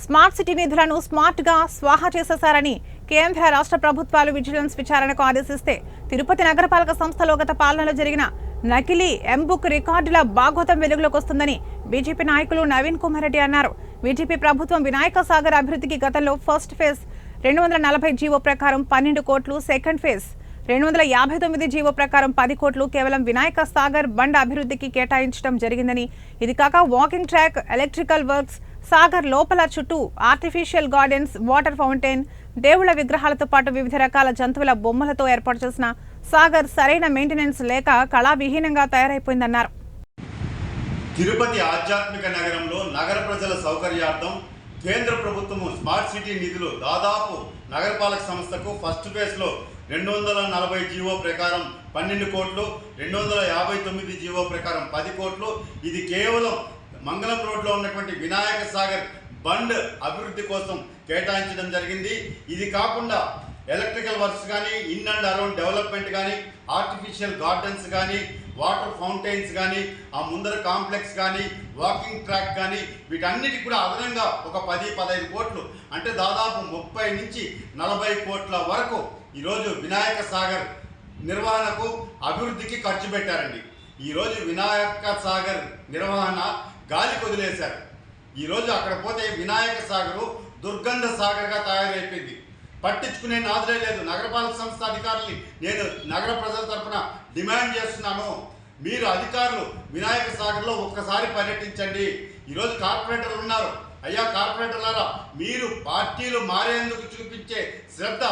Smart city నిధులను smart గా స్వాహా చేసేశారని కేంద్ర రాష్ట్ర ప్రభుత్వాలు విజిలెన్స్ విచారణకు ఆదేశిస్తే తిరుపతి నగరపాలక సంస్థలో గత పాలనలో జరిగిన నకిలీ ఎంబుక్ రికార్డుల భాగోతం వెలుగులోకి వస్తుందని బీజేపీ నాయకులు నవీన్ కుమార్ రెడ్డి అన్నారు. బీజేపీ ప్రభుత్వం వినాయక సాగర్ అభివృద్ధికి గతంలో ఫస్ట్ ఫేజ్ 240 జీవో ప్రకారం 12 కోట్లు, సెకండ్ ఫేజ్ 259 జీవో ప్రకారం 10 కోట్లు కేవలం వినాయక సాగర్ బండ్ అభివృద్ధికి కేటాయించడం జరిగిందని, ఇది కాక walking track, electrical works, Sagar లోపల చుట్టూ ఆర్టిఫిషియల్ గార్డెన్స్, వాటర్ ఫౌంటైన్, దేవుళ్ల విగ్రహాలతో పాటు వివిధ రకాల జంతువుల బొమ్మలతో ఏర్పాటు చేసిన సాగర్ సరైన మెయింటెనెన్స్ లేక కళావిహీనంగా తయారైపోయిందన్నారు. తిరుపతి ఆధ్యాత్మిక నగరంలో నగర ప్రజల సౌకర్యార్థం కేంద్ర ప్రభుత్వము స్మార్ట్ సిటీ నిధులు దాదాపు నగరపాలక సంస్థకు ఫస్ట్ ఫేజ్లో 240 జీవో ప్రకారం 12 కోట్లు, 259 జీవో ప్రకారం 10 కోట్లు, ఇది కేవలం మంగళం రోడ్లో ఉన్నటువంటి వినాయక సాగర్ బండ్ అభివృద్ధి కోసం కేటాయించడం జరిగింది. ఇది కాకుండా ఎలక్ట్రికల్ వర్క్స్ కానీ, ఇన్ అండ్ అరౌండ్ డెవలప్మెంట్ కానీ, ఆర్టిఫిషియల్ గార్డెన్స్ కానీ, వాటర్ ఫౌంటైన్స్ కానీ, ఆ ముందర కాంప్లెక్స్ కానీ, వాకింగ్ ట్రాక్ కానీ, వీటన్నిటికి కూడా అదనంగా ఒక 10-15 కోట్లు, అంటే దాదాపు 30 నుంచి 40 కోట్ల వరకు ఈరోజు వినాయక సాగర్ నిర్వహణకు, అభివృద్ధికి ఖర్చు పెట్టారండి. ఈరోజు వినాయక సాగర్ నిర్వహణ గాలి వదిలేశారు. ఈరోజు అక్కడ పోతే వినాయక సాగరు దుర్గంధ సాగర్గా తయారైపోయింది. పట్టించుకునే నాదులే లేదు. నగరపాలక సంస్థ అధికారుల్ని నేను నగర ప్రజల తరఫున డిమాండ్ చేస్తున్నాను, మీరు అధికారులు వినాయక సాగర్లో ఒక్కసారి పర్యటించండి. ఈరోజు కార్పొరేటర్లు ఉన్నారు. అయ్యా కార్పొరేటర్లారా, మీరు పార్టీలు మారేందుకు చూపించే శ్రద్ధ